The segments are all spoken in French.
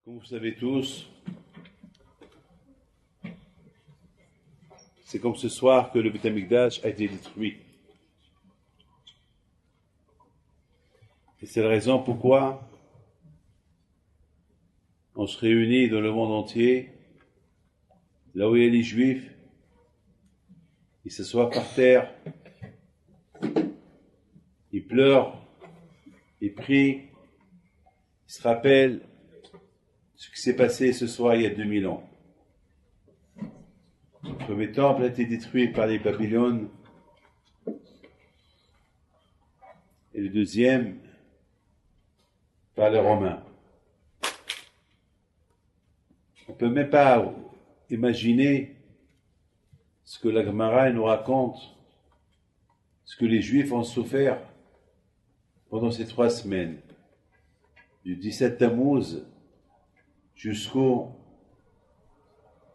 Comme vous savez tous, c'est comme ce soir que le Beth Amikdash a été détruit. Et c'est la raison pourquoi on se réunit dans le monde entier, là où il y a les Juifs, ils s'assoient par terre, ils pleurent, ils prient, ils se rappellent ce qui s'est passé ce soir il y a 2000 ans. Le premier temple a été détruit par les Babyloniens et le deuxième par les Romains. On ne peut même pas imaginer ce que la Gemara nous raconte, ce que les Juifs ont souffert pendant ces 3 semaines, du 17 Tammuz jusqu'à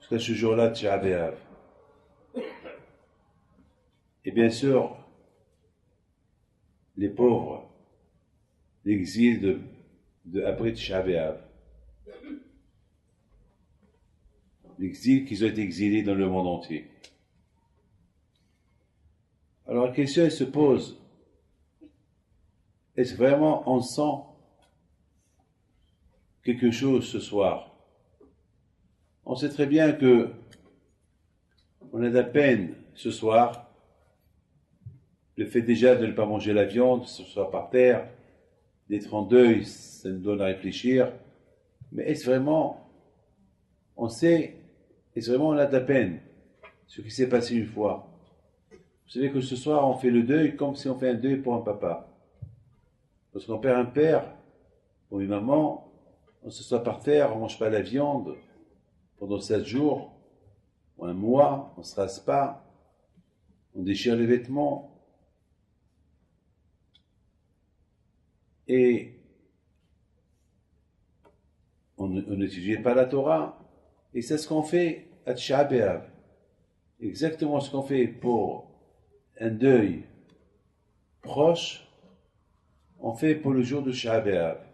ce jour-là de Tisha B'Av. Et bien sûr, les pauvres, l'exil après Tisha B'Av, l'exil qu'ils ont été exilés dans le monde entier. Alors la question elle se pose, est-ce vraiment on sent quelque chose ce soir? On sait très bien que on a de la peine ce soir. Le fait déjà de ne pas manger la viande, ce soir par terre, d'être en deuil, ça nous donne à réfléchir. Mais est-ce vraiment, on sait, est-ce vraiment on a de la peine, ce qui s'est passé une fois? Vous savez que ce soir on fait le deuil comme si on fait un deuil pour un papa. Lorsqu'on perd un père, ou une maman, on se soit par terre, on ne mange pas la viande pendant 7 jours, ou un mois, on ne se rase pas, on déchire les vêtements, et on n'étudie pas la Torah, et c'est ce qu'on fait à Tisha B'Av. Exactement ce qu'on fait pour un deuil proche, on fait pour le jour de Tisha B'Av.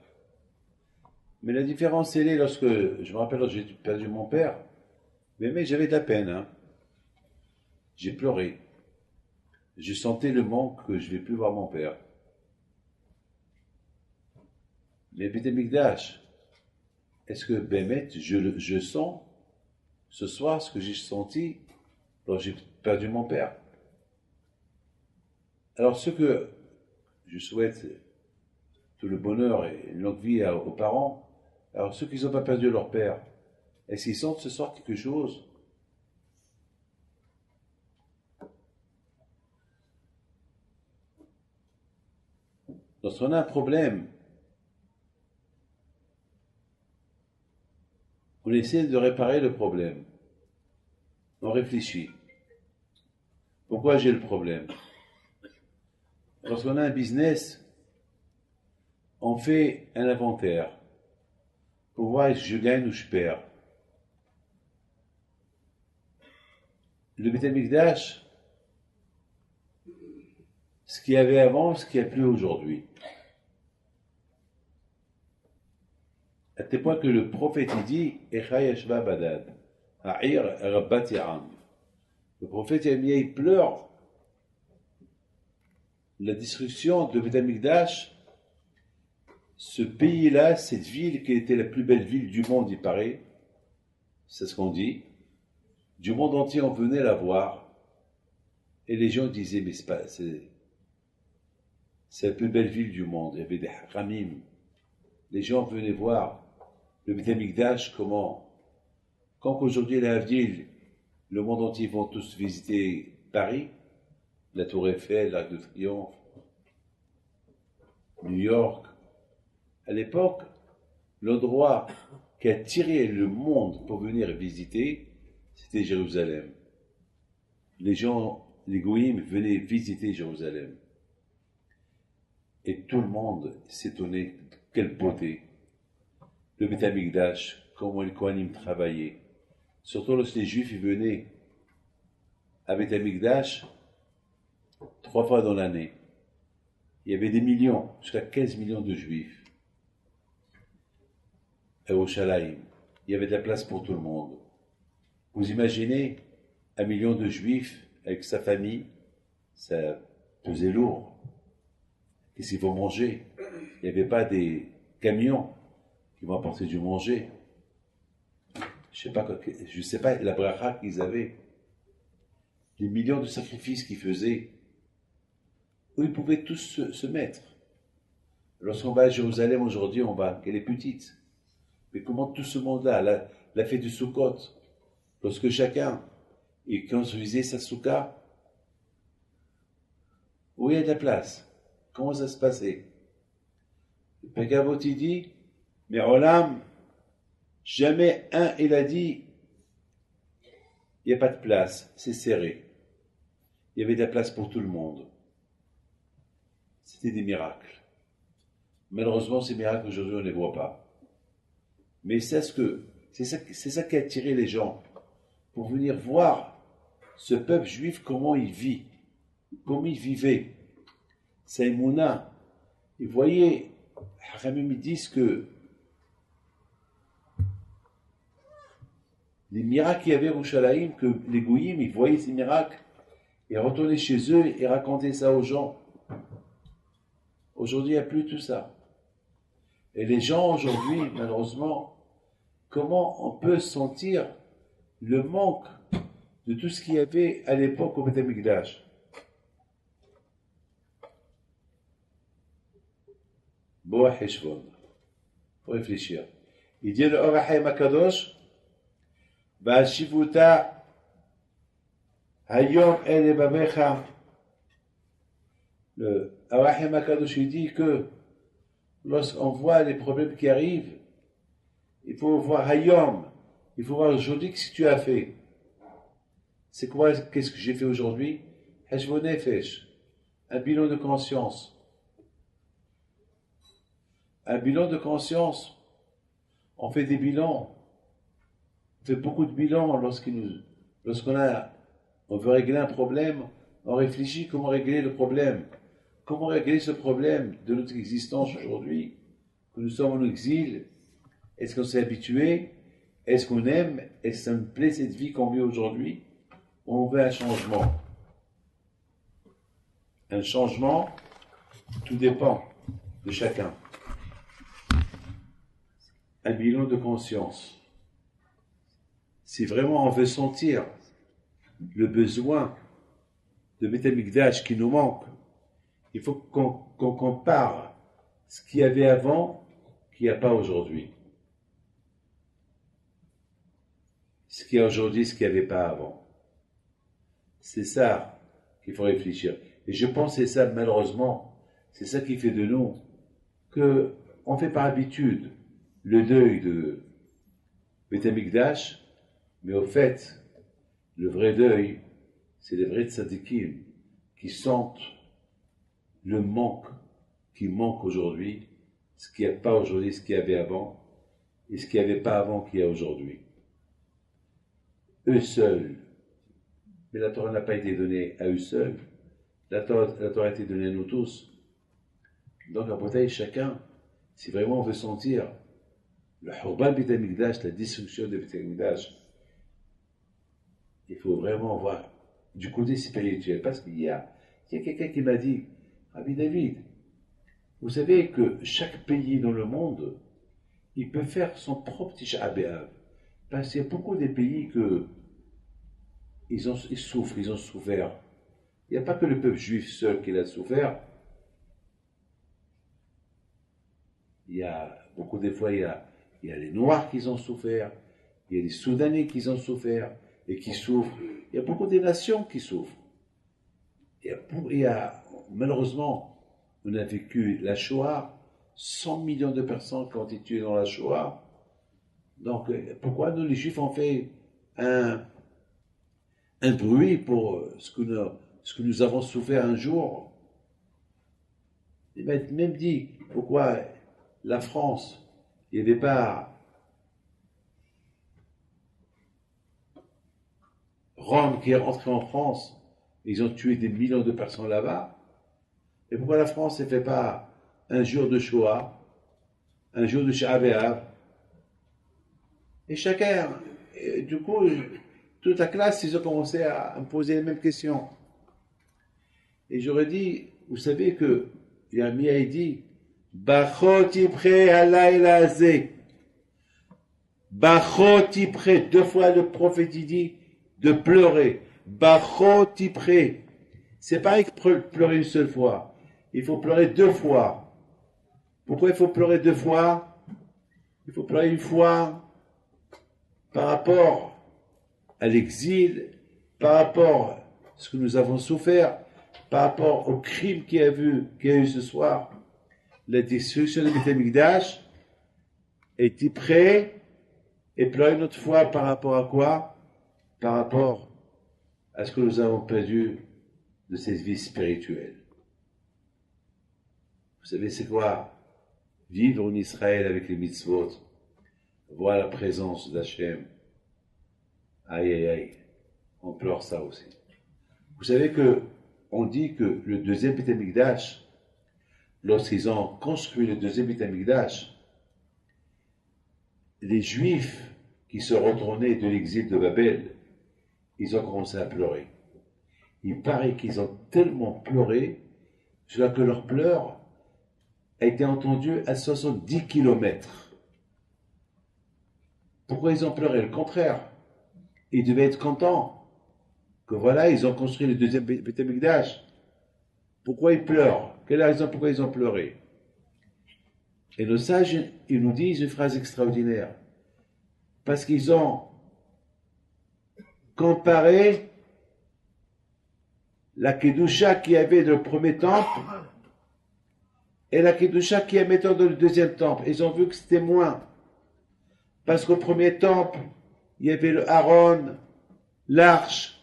Mais la différence, elle est lorsque, je me rappelle, j'ai perdu mon père, mais j'avais de la peine, hein. J'ai pleuré. Je sentais le manque que je ne vais plus voir mon père. Mais Beth Amikdash, est-ce que Bémet, je sens ce soir ce que j'ai senti lorsque j'ai perdu mon père? Alors ce que je souhaite, tout le bonheur et une longue vie aux parents, alors ceux qui n'ont pas perdu leur père, est-ce qu'ils sentent ce soir quelque chose? Lorsqu'on a un problème, on essaie de réparer le problème. On réfléchit. Pourquoi j'ai le problème? Lorsqu'on a un business, on fait un inventaire pour voir si je gagne ou je perds. Le Beth Amikdash, ce qu'il y avait avant, ce qu'il n'y a plus aujourd'hui. À tel point que le prophète dit Echa yashva badad, ha'ir rabbat ya'am. Le prophète Yirmiyah, il pleure la destruction de Beth Amikdash. Ce pays-là, cette ville qui était la plus belle ville du monde, il paraît, c'est ce qu'on dit, du monde entier on venait la voir, et les gens disaient mais c'est la plus belle ville du monde. Il y avait des haramim, les gens venaient voir le Beth Amikdash, comment, quand qu'aujourd'hui la Havdil, le monde entier vont tous visiter Paris, la Tour Eiffel, l'Arc de Triomphe, New York. À l'époque, l'endroit qui attirait le monde pour venir visiter, c'était Jérusalem. Les gens, les goïms, venaient visiter Jérusalem. Et tout le monde s'étonnait, quelle beauté. Le Beth Amikdash, comment les Kohanim travaillaient. Surtout lorsque les Juifs venaient à Beth Amikdash 3 fois dans l'année. Il y avait des millions, jusqu'à 15 millions de Juifs. à Yerushalayim. Il y avait de la place pour tout le monde. Vous imaginez 1 million de juifs avec sa famille, ça pesait lourd. Qu'est-ce qu'ils vont manger? Il n'y avait pas des camions qui vont apporter du manger. Je ne sais pas la bracha qu'ils avaient. Les millions de sacrifices qu'ils faisaient, où ils pouvaient tous se mettre. Lorsqu'on va à Jérusalem aujourd'hui, qu'elle est petite. Mais comment tout ce monde-là, la fête du Sukkot, lorsque chacun il construisait sa soukha, où il y a de la place? Comment ça se passait? Le Pekavot il dit, mais Olam, jamais il a dit, il n'y a pas de place, c'est serré. Il y avait de la place pour tout le monde. C'était des miracles. Malheureusement, ces miracles aujourd'hui, on ne les voit pas. Mais c'est ça qui a attiré les gens pour venir voir ce peuple juif, comment il vit, comment il vivait. Saïmouna, ils voyaient, Haramim disent que les miracles qu'il y avait au Yerushalayim, que les Goïms, ils voyaient ces miracles, et retournaient chez eux et racontaient ça aux gens. Aujourd'hui, il n'y a plus tout ça. Et les gens aujourd'hui, malheureusement, comment on peut sentir le manque de tout ce qu'il y avait à l'époque au Beth Amikdash? Boa Heshvon. Faut réfléchir. Il dit le Or HaChaim HaKadosh, V'ashivuta Hayom El Babecha. Le Or HaChaim HaKadosh dit que lorsqu'on voit les problèmes qui arrivent, il faut voir Hayom, il faut voir aujourd'hui ce que tu as fait. C'est quoi, qu'est-ce que j'ai fait aujourd'hui? Heshvon Nefesh, un bilan de conscience. Un bilan de conscience. On fait des bilans. On fait beaucoup de bilans on veut régler un problème, on réfléchit comment régler le problème. Comment régler ce problème de notre existence aujourd'hui, que nous sommes en exil? Est-ce qu'on s'est habitué? Est-ce qu'on aime? Est-ce que ça nous plaît cette vie qu'on vit aujourd'hui? Ou on veut un changement? Un changement, tout dépend de chacun. Un bilan de conscience. Si vraiment on veut sentir le besoin de Beth Amikdash qui nous manque, il faut qu'on compare ce qu'il y avait avant qu'il n'y a pas aujourd'hui. Ce qu'il y a aujourd'hui, ce qu'il n'y avait pas avant. C'est ça qu'il faut réfléchir. Et je pense que c'est ça, malheureusement, c'est ça qui fait de nous qu'on fait par habitude le deuil de Beth Amikdash, mais au fait, le vrai deuil, c'est les vrais tzadikim qui sentent le manque qui manque aujourd'hui, ce qu'il n'y a pas aujourd'hui, ce qu'il y avait avant, et ce qu'il n'y avait pas avant qu'il y a aujourd'hui. Eux seuls, mais la Torah n'a pas été donnée à eux seuls, la Torah a été donnée à nous tous. Donc, à bataille, chacun, si vraiment on veut sentir le Hurban Beth Amikdash, la destruction de Beth Amikdash, il faut vraiment voir du côté spirituel. Parce qu'il y a quelqu'un qui m'a dit, Rabbi David, vous savez que chaque pays dans le monde, il peut faire son propre Tisha B'Av. Parce qu'il y a beaucoup de pays ils souffrent, ils ont souffert. Il n'y a pas que le peuple juif seul qui a souffert. Il y a beaucoup de fois, il y a les Noirs qui ont souffert, il y a les Soudanais qui ont souffert et qui souffrent. Il y a beaucoup de nations qui souffrent. Malheureusement, on a vécu la Shoah, 100 millions de personnes qui ont été tuées dans la Shoah. Donc, pourquoi nous, les Juifs, on fait un bruit pour ce que nous avons souffert un jour? Il m'a même dit, pourquoi la France, il n'y avait pas Rome qui est rentré en France, ils ont tué des millions de personnes là-bas. Et pourquoi la France ne fait pas un jour de Shoah, un jour de Tisha B'Av, Et chacun, et du coup, toute la classe, ils ont commencé à me poser les mêmes questions. Et j'aurais dit, vous savez que Yami a dit, Bachot ipre alayla ze. Bachot ipre. Deux fois le prophète il dit de pleurer. Bachot ipre. C'est pareil que pleurer une seule fois. Il faut pleurer deux fois. Pourquoi il faut pleurer deux fois? Il faut pleurer une fois par rapport à l'exil, par rapport à ce que nous avons souffert, par rapport au crime qu'il y a eu ce soir, la destruction du Beth Amikdash, est-il prêt et pleurer une autre fois par rapport à quoi? Par rapport à ce que nous avons perdu de cette vie spirituelle. Vous savez c'est quoi? Vivre en Israël avec les mitzvot, voir la présence d'Hachem. Aïe aïe aïe, on pleure ça aussi. Vous savez que on dit que le deuxième Beth Amikdash, lorsqu'ils ont construit le deuxième Beth Amikdash, les Juifs qui se retournaient de l'exil de Babel, ils ont commencé à pleurer. Il paraît qu'ils ont tellement pleuré, jusqu'à que leur pleur a été entendu à 70 kilomètres. Pourquoi ils ont pleuré? Le contraire. Ils devaient être contents que voilà, ils ont construit le deuxième Beth Amikdash. Pourquoi ils pleurent? Quelle est la raison pourquoi ils ont pleuré? Et nos sages, ils nous disent une phrase extraordinaire. Parce qu'ils ont comparé la Kedusha qu'il y avait dans le premier temple et la Kedusha qu'il y avait dans le deuxième temple. Ils ont vu que c'était moins. Parce qu'au premier temple, il y avait le Aaron, l'arche,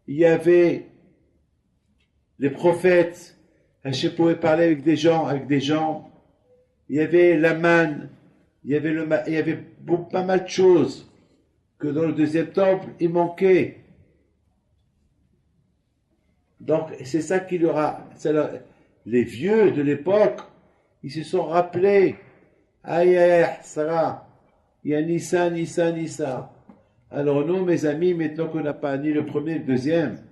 il y avait les prophètes, Hachem pouvait parler avec des gens, il y avait la manne, il y avait pas mal de choses que dans le deuxième temple, il manquait. Donc, c'est ça qui leur a... les vieux de l'époque, ils se sont rappelés. Aïe, aïe, Sarah, il y a Nissa. Alors nous, mes amis, maintenant qu'on n'a pas ni le premier ni le deuxième,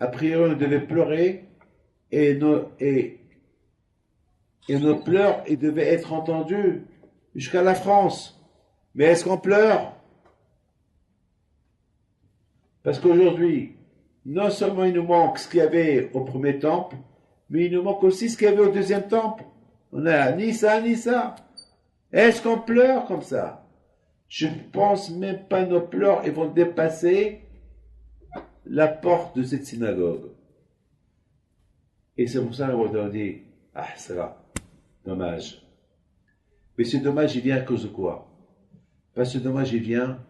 a priori, on devait pleurer et nos pleurs, ils devaient être entendus jusqu'à la France. Mais est-ce qu'on pleure? Parce qu'aujourd'hui, non seulement il nous manque ce qu'il y avait au premier temple, mais il nous manque aussi ce qu'il y avait au deuxième temple. On a ni ça. Est-ce qu'on pleure comme ça? Je ne pense même pas nos pleurs, ils vont dépasser la porte de cette synagogue. Et c'est pour ça qu'on dit, ça va, dommage. Mais ce dommage, il vient à cause de quoi? Parce que ce dommage, il vient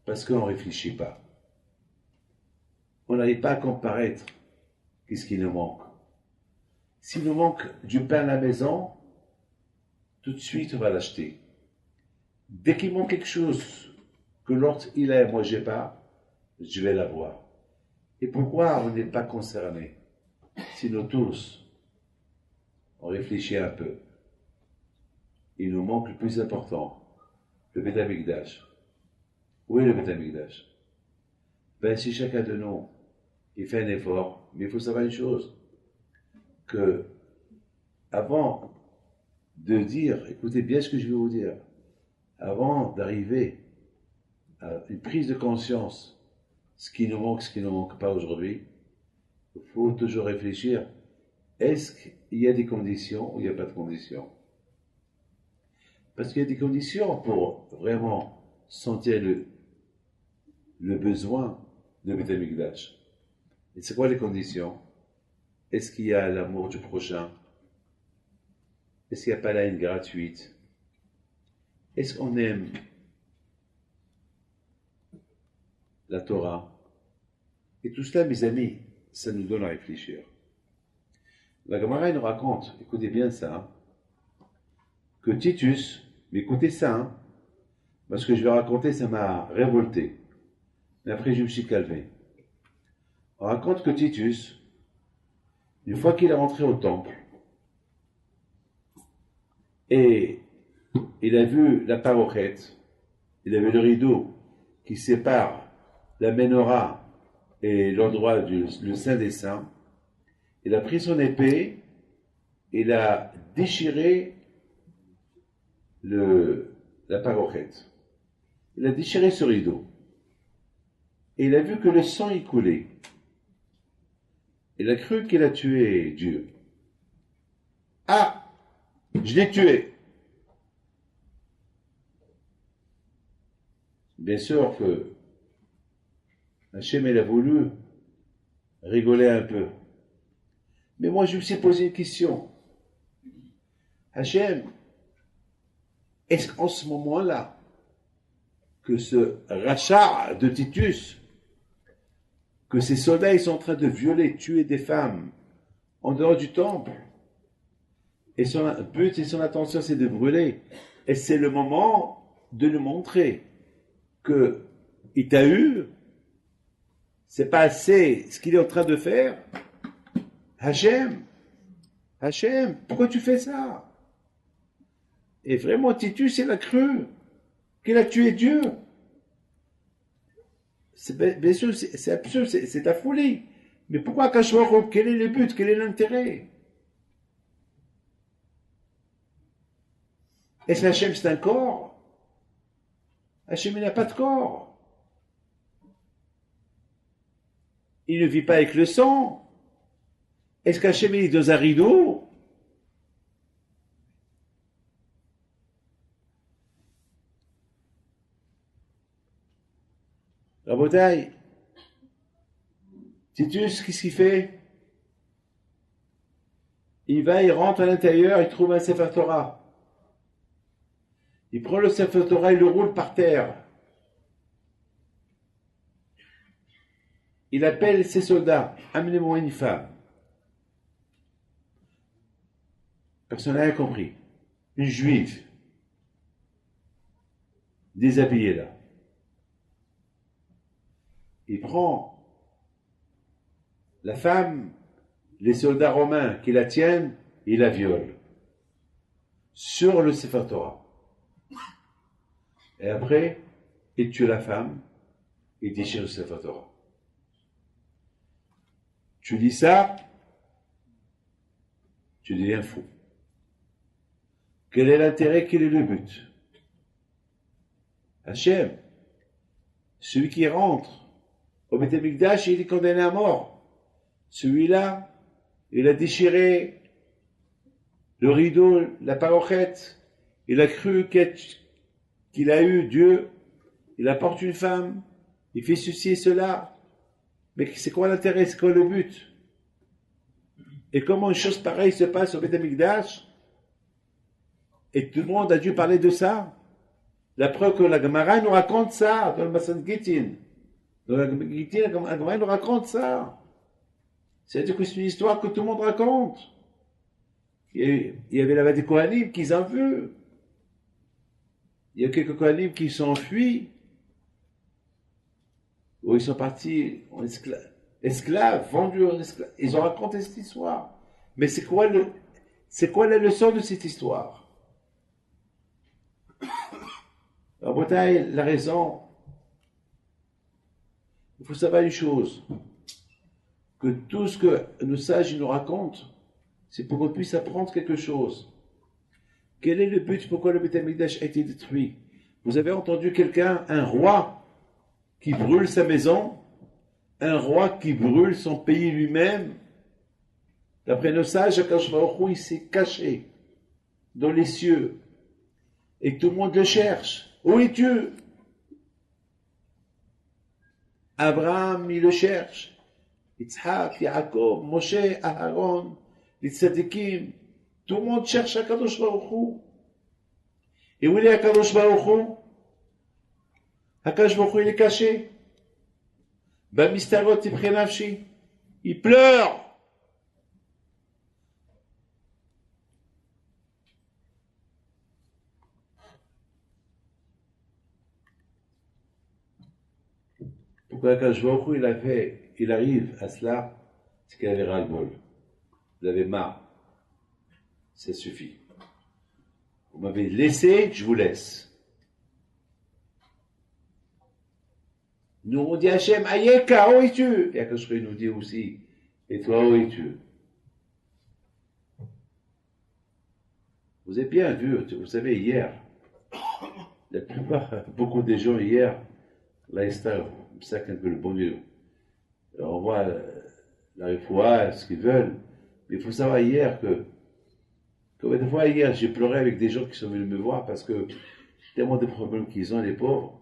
parce qu'on ne réfléchit pas. On n'arrive pas à comparaître qu'est-ce qui nous manque. S'il nous manque du pain à la maison, tout de suite, on va l'acheter. Dès qu'il manque quelque chose que l'autre, il a et moi, j'ai pas, je vais l'avoir. Et pourquoi on n'est pas concerné? Sinon tous, on réfléchit un peu. Il nous manque le plus important, le Beth Amikdash. Où est le Beth Amikdash? Ben, si chacun de nous, il fait un effort, mais il faut savoir une chose, que avant de dire, écoutez bien ce que je vais vous dire, avant d'arriver à une prise de conscience, ce qui nous manque pas aujourd'hui, il faut toujours réfléchir, est-ce qu'il y a des conditions ou il n'y a pas de conditions? Parce qu'il y a des conditions pour vraiment sentir le besoin de Beth Amikdash. Et c'est quoi les conditions? Est-ce qu'il y a l'amour du prochain? Est-ce qu'il n'y a pas la haine gratuite? Est-ce qu'on aime la Torah? Et tout cela, mes amis, ça nous donne à réfléchir. La Gemara nous raconte, écoutez bien ça, que Titus, mais écoutez ça, parce que je vais raconter, ça m'a révolté. Mais après, je me suis calmé. On raconte que Titus, une fois qu'il est rentré au temple, et il a vu la parochette, il avait le rideau qui sépare la menorah et l'endroit le Saint des Saints. Il a pris son épée, il a déchiré la parochette. Il a déchiré ce rideau. Et il a vu que le sang y coulait. Il a cru qu'il a tué Dieu. Ah, je l'ai tué. Bien sûr que Hachem, il a voulu rigoler un peu. Mais moi, je me suis posé une question. Hachem, est-ce qu'en ce moment-là, que ce rachat de Titus, que ces soldats, ils sont en train de violer, tuer des femmes en dehors du temple, et son but et son intention, c'est de brûler. Et c'est le moment de lui montrer que il t'a eu, c'est pas assez ce qu'il est en train de faire. Hachem, pourquoi tu fais ça? Et vraiment, Titus, il a cru qu'il a tué Dieu. Bien sûr, c'est absurde, c'est la folie. Mais pourquoi Kashmaro? Quel est le but? Quel est l'intérêt? Est-ce que Hachem c'est un corps? Hachem il n'a pas de corps. Il ne vit pas avec le sang. Est-ce qu'Hachem est dans un rideau? Rabotai, Titus, qu'est-ce qu'il fait? Il va, il rentre à l'intérieur, il trouve un Sefer Torah. Il prend le Sefer Torah, il le roule par terre. Il appelle ses soldats, amenez-moi une femme. Personne n'a rien compris. Une juive, déshabillée là. Il prend la femme, les soldats romains qui la tiennent, il la viole. Sur le Sefer Torah. Et après, il tue la femme, il déchire le Sefer Torah. Tu dis ça, tu deviens fou. Quel est l'intérêt, quel est le but? Hachem, celui qui rentre au Beth Amikdash, il est condamné à mort. Celui-là, il a déchiré le rideau, la parochette, il a cru qu'il a eu Dieu, il apporte une femme, il fait ceci et cela. Mais c'est quoi l'intérêt, c'est quoi le but? Et comment une chose pareille se passe au Beth Amikdash? Et tout le monde a dû parler de ça. La preuve que la Gemara nous raconte ça, dans le Massan Gittin. Dans la Gemara nous raconte ça. C'est-à-dire que c'est une histoire que tout le monde raconte. Il y avait là-bas des Kohanim qui ont vu. Il y a quelques Kohanim qui sont enfuis, où ils sont partis en esclaves, vendus en esclaves. Ils ont raconté cette histoire. Mais c'est quoi la leçon de cette histoire? En Bretagne, la raison, il faut savoir une chose, que tout ce que nos sages nous racontent, c'est pour qu'on puisse apprendre quelque chose. Quel est le but pourquoi le Beth Amikdash a été détruit? Vous avez entendu quelqu'un, un roi, qui brûle sa maison, un roi qui brûle son pays lui-même? D'après nos sages, Akadosh Baruch Hu, il s'est caché dans les cieux, et tout le monde le cherche. Où es-tu? Abraham, il le cherche. Yitzhak, Yaakov, Moshe, Aaron, les tzadikim, tout le monde cherche Akadosh Baruch Hu. Et où est Akadosh Baruch Hu? Akadosh Baruch Hu, il est caché. Bamistarot Iprenavshi, il pleure. Pourquoi Akadosh Baruch Hu, il arrive à cela, c'est qu'il avait ras-le-bol. Il avait marre. Ça suffit. Vous m'avez laissé, je vous laisse. Nous on dit Hachem, Ayeka, où es-tu? Et Akadosh nous dit aussi, et toi, où es-tu? Vous avez bien vu, vous savez, hier, la plupart, beaucoup des gens hier, là, ils savent que le bon Dieu. Alors, on voit la réfoua, ce qu'ils veulent. Mais il faut savoir hier que des fois, hier, j'ai pleuré avec des gens qui sont venus me voir parce que tellement de problèmes qu'ils ont, les pauvres.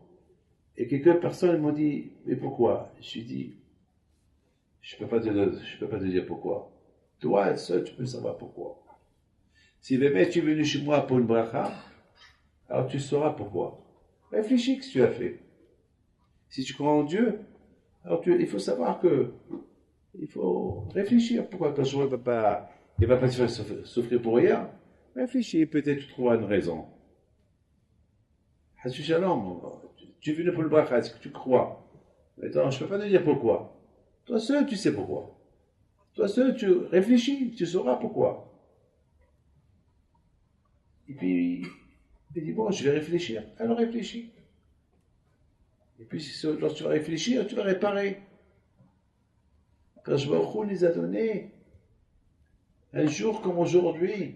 Et quelques personnes m'ont dit, mais pourquoi? Je suis dit, je peux pas te dire pourquoi. Toi, seul, tu peux savoir pourquoi. Si jamais tu es venu chez moi pour une bracha, alors tu sauras pourquoi. Réfléchis ce que tu as fait. Si tu crois en Dieu, alors il faut savoir il faut réfléchir. Pourquoi ton jour il va pas te faire souffrir pour rien? Réfléchis, peut-être tu trouveras une raison. Hassu Shalom, tu es venu pour le bracha, est-ce que tu crois? Maintenant, je ne peux pas te dire pourquoi. Toi seul, tu sais pourquoi. Toi seul, tu réfléchis, tu sauras pourquoi. Et puis, il dit, bon, je vais réfléchir. Alors réfléchis. Et puis, lorsque tu vas réfléchir, tu vas réparer. Quand je vois les a donnés, un jour comme aujourd'hui,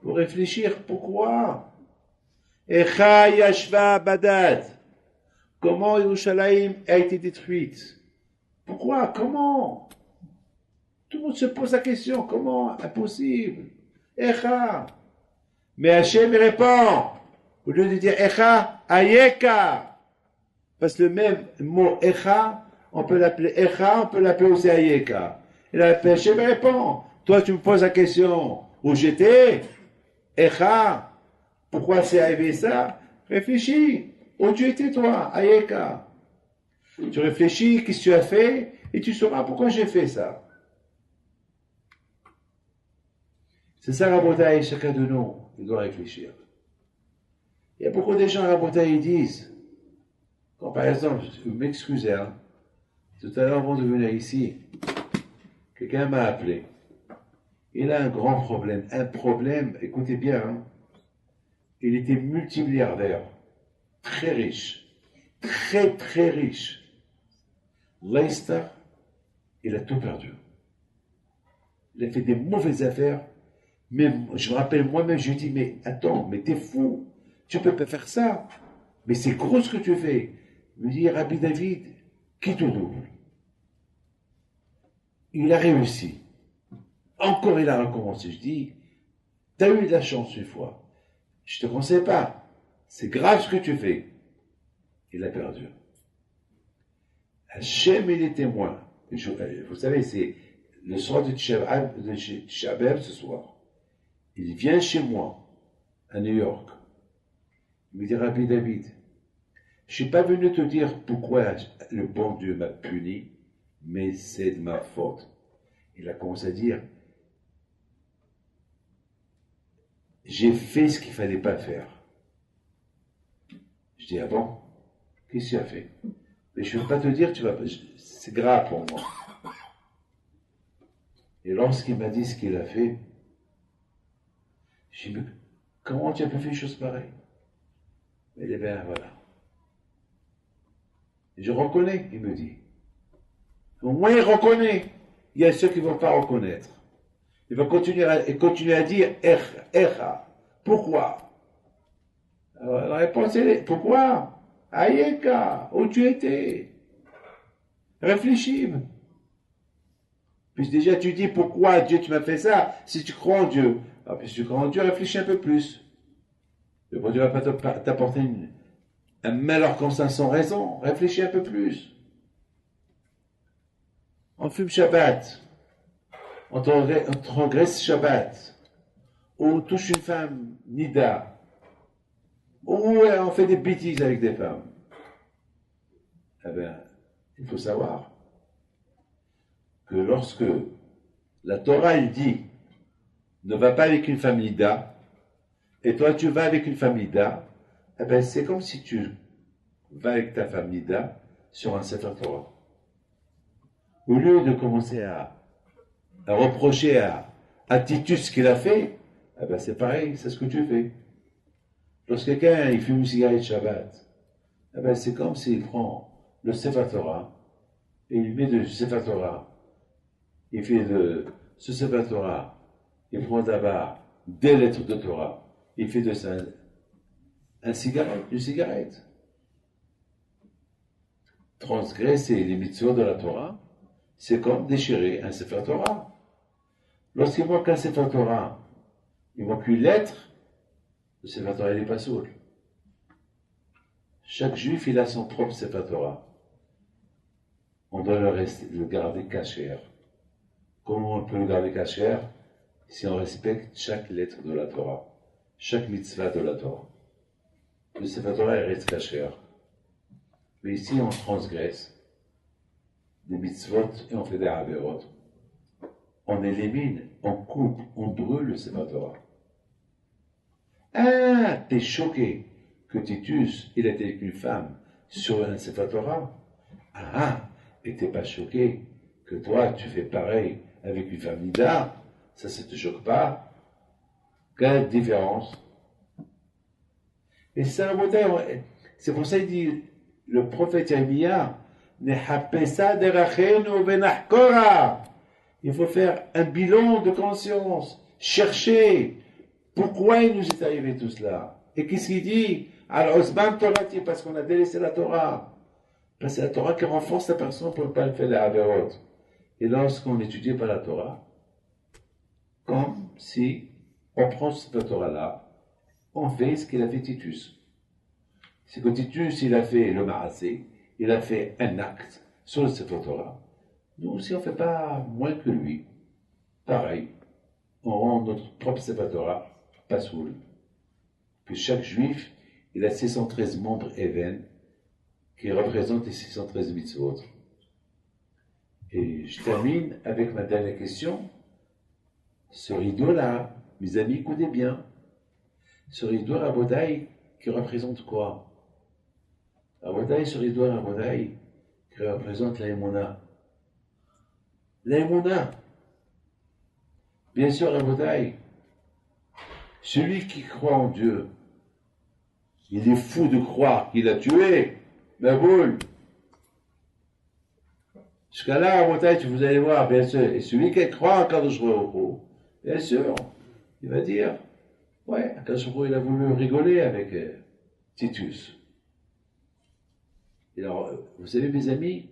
pour réfléchir pourquoi. Echa Yashva Badad. Comment Yerushalayim a été détruite? Pourquoi? Comment? Tout le monde se pose la question. Comment? Impossible. Echa. Mais Hachem répond. Au lieu de dire Echa, Ayeka. Parce que le même mot Echa, on peut l'appeler Echa, on peut l'appeler aussi Ayeka. Et là, Hachem répond. Toi, tu me poses la question. Où j'étais? Echa. Pourquoi c'est arrivé ça? Réfléchis. Où tu étais, toi? Ayeka. Tu réfléchis, qu'est-ce que tu as fait, et tu sauras pourquoi j'ai fait ça. C'est ça, Rabotaï, chacun de nous, il doit réfléchir. Il y a beaucoup de gens, Rabotaï, ils disent, quand par exemple, vous m'excusez, hein, tout à l'heure, avant de venir ici, quelqu'un m'a appelé. Il a un grand problème. Un problème, écoutez bien, hein, il était multimilliardaire, très riche, très très riche. Leicester, il a tout perdu. Il a fait des mauvaises affaires. Même, je me rappelle moi-même, je lui ai dit, mais attends, mais t'es fou, tu peux pas faire ça. Mais c'est gros ce que tu fais. Il me dit, Rabbi David, qui te double? Il a réussi. Encore il a recommencé. Je dis, t'as eu de la chance une fois. Je te conseille pas. C'est grave ce que tu fais. Il a perdu. Hachem est témoin. Vous savez, c'est le soir de Tisha B'Av ce soir. Il vient chez moi, à New York. Il me dit, Rabbi David, je ne suis pas venu te dire pourquoi le bon Dieu m'a puni, mais c'est de ma faute. Il a commencé à dire, j'ai fait ce qu'il ne fallait pas faire. Je dis, ah bon? Qu'est-ce que tu as fait? Mais je ne veux pas te dire, c'est grave pour moi. Et lorsqu'il m'a dit ce qu'il a fait, j'ai dit, mais comment tu as pu faire une chose pareille? Eh bien, voilà. Et je reconnais, il me dit. Au moins, il reconnaît. Il y a ceux qui ne vont pas reconnaître. Il va continuer à dire, Echa. Pourquoi? Alors, la réponse est, pourquoi? Ayeka, où tu étais? Réfléchis. Puis déjà, tu dis, pourquoi Dieu tu m'as fait ça? Si tu crois en Dieu. Alors, puis si tu crois en Dieu, réfléchis un peu plus. Le bon Dieu ne va pas t'apporter un malheur comme ça sans raison. Réfléchis un peu plus. On fume Shabbat. On transgresse Shabbat. Ou on touche une femme, Nida. Ou on fait des bêtises avec des femmes. Eh bien, il faut savoir que lorsque la Torah il dit ne va pas avec une femme Nida, et toi tu vas avec une femme Nida, eh bien c'est comme si tu vas avec ta femme Nida sur un Sefer Torah. Au lieu de commencer à reprocher à Titus ce qu'il a fait, eh bien c'est pareil, c'est ce que tu fais. Lorsque quelqu'un il fume une cigarette Shabbat, eh bien c'est comme s'il prend le Sefer Torah, et il met de Sefer Torah, il fait de ce Sefer Torah, il prend d'abord des lettres de Torah, il fait de ça une cigarette. Transgresser les mitzvot de la Torah, c'est comme déchirer un Sefer Torah. Lorsqu'il manque un Sefer Torah, il manque une lettre, le Sefer Torah il n'est pas saoul. Chaque juif, il a son propre Sefer Torah. On doit le garder cachère. Comment on peut le garder cachère? Si on respecte chaque lettre de la Torah, chaque mitzvah de la Torah. Le Sefer Torah il reste cachère. Mais ici, on transgresse des mitzvot et on fait des averot. On élimine, on coupe, on brûle le Sefer Torah. Ah, t'es choqué que Titus, il était avec une femme sur un Sefer Torah. Ah, et t'es pas choqué que toi, tu fais pareil avec une femme nida. Ça te choque pas. Quelle différence? Et c'est c'est pour ça qu'il dit, le prophète Yirmiyah, il faut faire un bilan de conscience, chercher pourquoi il nous est arrivé tout cela. Et qu'est-ce qu'il dit? Parce qu'on a délaissé la Torah. Parce que c'est la Torah qui renforce la personne pour ne pas le faire les averot. Et lorsqu'on étudie pas la Torah, comme si on prend cette Torah-là, on fait ce qu'il a fait Titus. C'est que Titus, il a fait le Maasé, il a fait un acte sur le Sefer Torah. Nous aussi, on ne fait pas moins que lui. Pareil, on rend notre propre Sefer Torah pas soul. Puis chaque juif, il a 613 membres even qui représentent les 613 mitzvot. Et je termine avec ma dernière question. Ce rideau-là, mes amis, écoutez bien. Ce rideau Rabodaï qui représente quoi? Rabodaï, ce rideau Rabodaï qui représente la Emouna. La Emouna. Bien sûr, Rabodaï. Celui qui croit en Dieu, il est fou de croire qu'il a tué la boule. Jusqu'à là, Rabodaï, vous allez voir, bien sûr. Et celui qui croit en Kadosh Baruch Hu, bien sûr, il va dire, ouais, Kadosh Baruch Hu, il a voulu rigoler avec Titus. Et alors, vous savez, mes amis,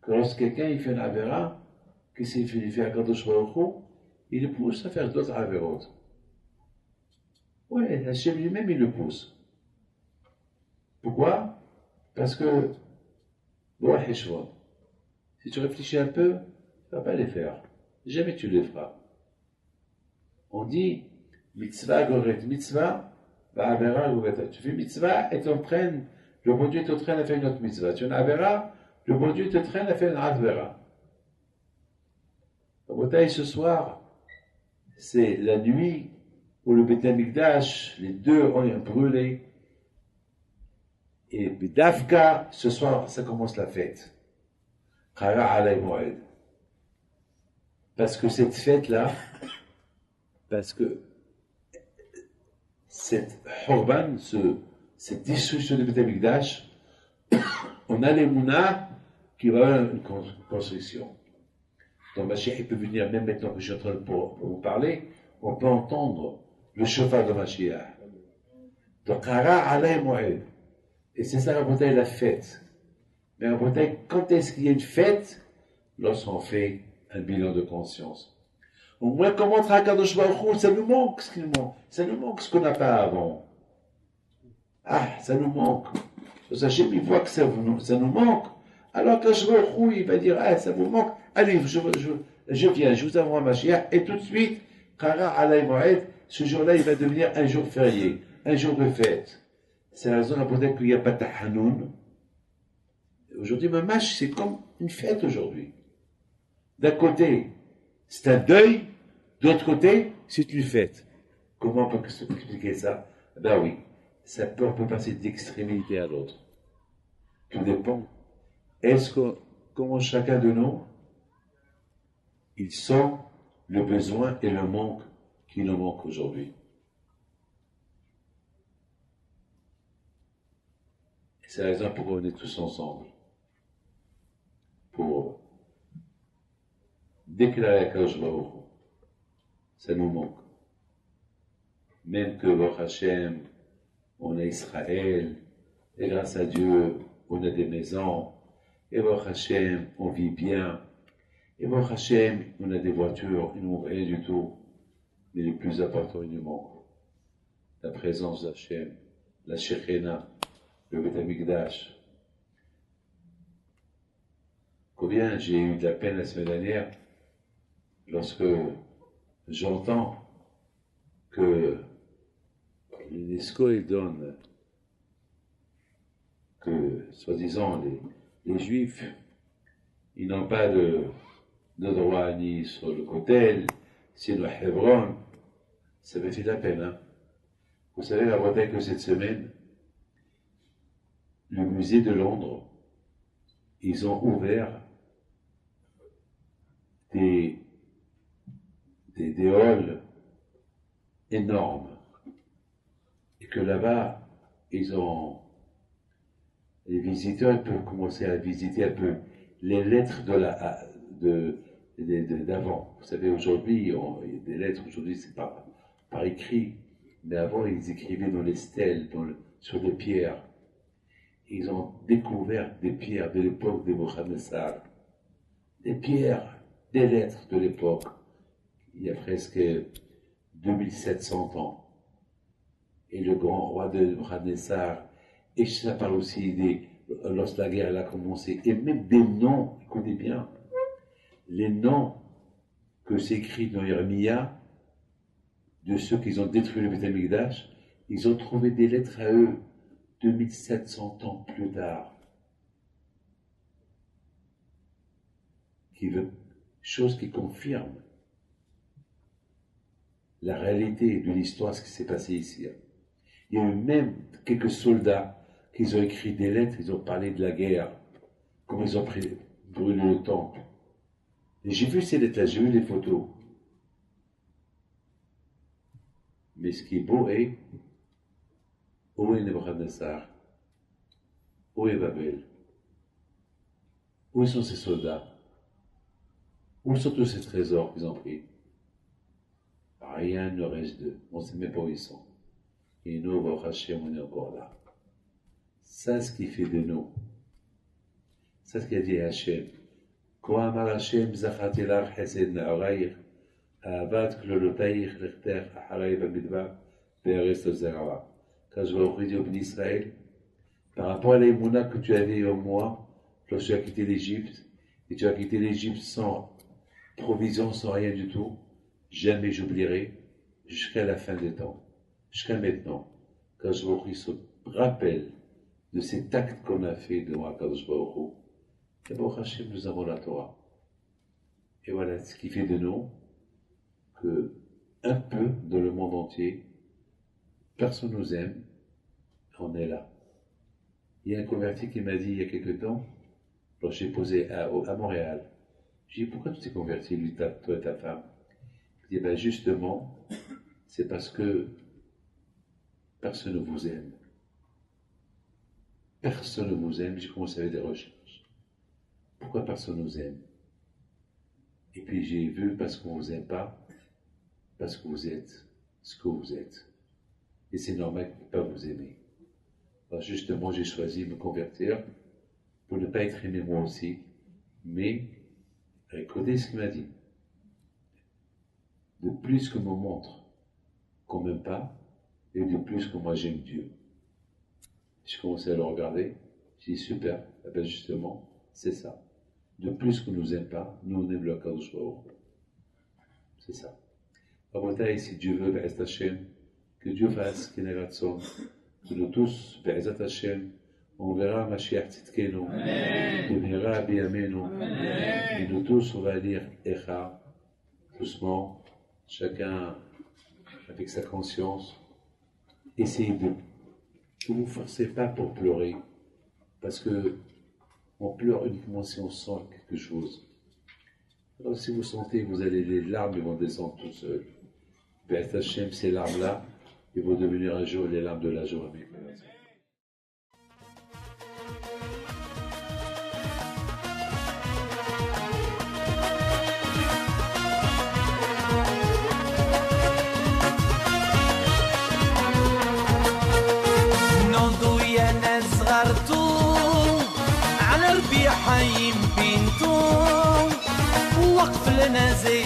que lorsque quelqu'un il fait une avéra, qu'est-ce qu'il fait? Il fait un Kadosh Baruch Hu, il le pousse à faire d'autres avérot. Ouais, Hachem lui-même, il le pousse. Pourquoi? Parce que, bon, si tu réfléchis un peu, tu ne vas pas les faire. Jamais tu les feras. On dit, mitzvah goret mitzvah, avera goret. Tu fais mitzvah et t'entraînes, le bon Dieu t'entraîne à faire une autre mitzvah. Tu as une avera, le bon Dieu t'entraîne à faire une avera. La bataille ce soir, c'est la nuit où le Beth Amikdash, les deux ont brûlé. Et Bidavka, ce soir, ça commence la fête. Chara alay moed. Parce que cette fête-là, parce que cette Horban, cette destruction du Beth Amikdash, on a les Mouna qui va avoir une construction. Donc Mashiach, il peut venir, même maintenant que je suis en train de pour vous parler, on peut entendre le chauffard de Mashiach. Donc, Hara alay moed. Et c'est ça, Rabotai, la fête. Mais Rabotai, quand est-ce qu'il y a une fête? Lorsqu'on fait un bilan de conscience. Au moins, comment Kadosh Baruch Hu, ça nous manque ce qu'il manque. Ça nous manque ce qu'on n'a pas avant. Ah, ça nous manque. Sachez, il voit que ça nous manque. Alors Kadosh Baruch Hu, il va dire, ah, ça vous manque. Allez, je viens, je vous envoie ma chière. Et tout de suite, Kara alay moed, ce jour-là, il va devenir un jour férié, un jour de fête. C'est la raison pour laquelle il n'y a pas de Hanoun. Aujourd'hui, Mamash, c'est comme une fête aujourd'hui. D'un côté, c'est un deuil. De l'autre côté, c'est une fête. Comment on peut expliquer ça? Ben oui, on peut passer d'extrémité à l'autre. Tout dépend. Comment chacun de nous, il sent le besoin et le manque qui nous manque aujourd'hui. C'est la raison pourquoi on est tous ensemble. déclarer à Kadosh Baruch Hu. Ça nous manque. Même que, Baruch Hashem, on a Israël, et grâce à Dieu, on a des maisons, et Baruch Hashem, on vit bien, et Baruch Hashem, on a des voitures, il ne manque rien du tout. Mais le plus important, il nous manque la présence d'Hachem, la Shekhina, le Beth Amikdash. Combien j'ai eu de la peine la semaine dernière lorsque j'entends que l'UNESCO il donne que, soi-disant, les Juifs, ils n'ont pas de droit ni sur le Kotel, sinon à Hebron. Ça m'a fait de la peine, hein. Vous savez, la Bretagne, que cette semaine, le musée de Londres, ils ont ouvert des halls énormes. Et que là-bas, les visiteurs peuvent commencer à visiter un peu les lettres d'avant. Vous savez, aujourd'hui, il y a des lettres, aujourd'hui, c'est pas par écrit, mais avant, ils écrivaient dans les stèles, sur des pierres. Ils ont découvert des pierres de l'époque de Nebuchadnezzar. Des pierres, des lettres de l'époque. Il y a presque 2700 ans. Et le grand roi de Nebuchadnezzar, et ça parle aussi lorsque la guerre a commencé, et même des noms, écoutez bien, les noms que c'est écrit dans Yeremia, de ceux qui ont détruit le Beth Amikdash, ils ont trouvé des lettres à eux 2700 ans plus tard. Chose qui confirme la réalité de l'histoire, ce qui s'est passé ici. Il y a eu même quelques soldats qui ont écrit des lettres, ils ont parlé de la guerre, comment ils ont brûlé le temple. Et j'ai vu ces lettres-là, j'ai vu les photos. Mais ce qui est beau est, où est Nebuchadnezzar? Où est Babel? Où sont ces soldats? Où sont tous ces trésors qu'ils ont pris? Rien ne reste d'eux. On ne sait même pas où ils sont. Et nous, Baruch Hashem, on est encore là. Ça, ce qui fait de nous. Ça, ce qu'a dit Hashem. Quoi amar Hashem, zacharti lach chesed na'orayich, ahavat klolotayich lechtech acharei bamidbar, ve'eretz tozerava. Quand je vais dire au béni Israël, par rapport à l'émouna que tu avais en moi, lorsque tu as quitté l'Égypte, et tu as quitté l'Égypte sans provision, sans rien du tout, jamais j'oublierai jusqu'à la fin des temps, jusqu'à maintenant, quand je se rappelle de cet acte qu'on a fait devant Akadosh Baruch Hu. Et Baruch Hashem, nous avons la Torah. Et voilà ce qui fait de nous que, un peu dans le monde entier, personne nous aime, on est là. Il y a un converti qui m'a dit il y a quelque temps, lorsque j'ai posé à Montréal, j'ai dit pourquoi tu t'es converti, lui, toi et ta femme? Il dit ben justement, c'est parce que personne ne vous aime. Personne ne vous aime, j'ai commencé à faire des recherches. Pourquoi personne nous aime? Et puis j'ai vu parce qu'on ne vous aime pas, parce que vous êtes ce que vous êtes. Et c'est normal qu'on ne peut pas vous aimer. Alors justement, j'ai choisi de me convertir pour ne pas être aimé moi aussi, mais écoutez ce qu'il m'a dit. De plus que me montre qu'on ne m'aime pas, et de plus que moi j'aime Dieu. J'ai commencé à le regarder, j'ai dit super, eh bien justement, c'est ça. De plus qu'on ne nous aime pas, nous on aime le Kadosh Baruch Hu. C'est ça. Rabotai, si Dieu veut, Be'ez Hashem, que Dieu fasse Keneratson, que nous tous, Be'ez Hashem, on verra Mashiach Tzidkenu, on verra Biyamenu, et nous tous on va lire Echa, doucement, chacun avec sa conscience. Essayez de ne vous forcez pas pour pleurer, parce que on pleure uniquement si on sent quelque chose. Alors si vous sentez que vous allez, les larmes vont descendre tout seules. Be'ez Hashem, ces larmes-là, ils vont devenir un jour les larmes de la journée. حيم بينتو وقف لنا زي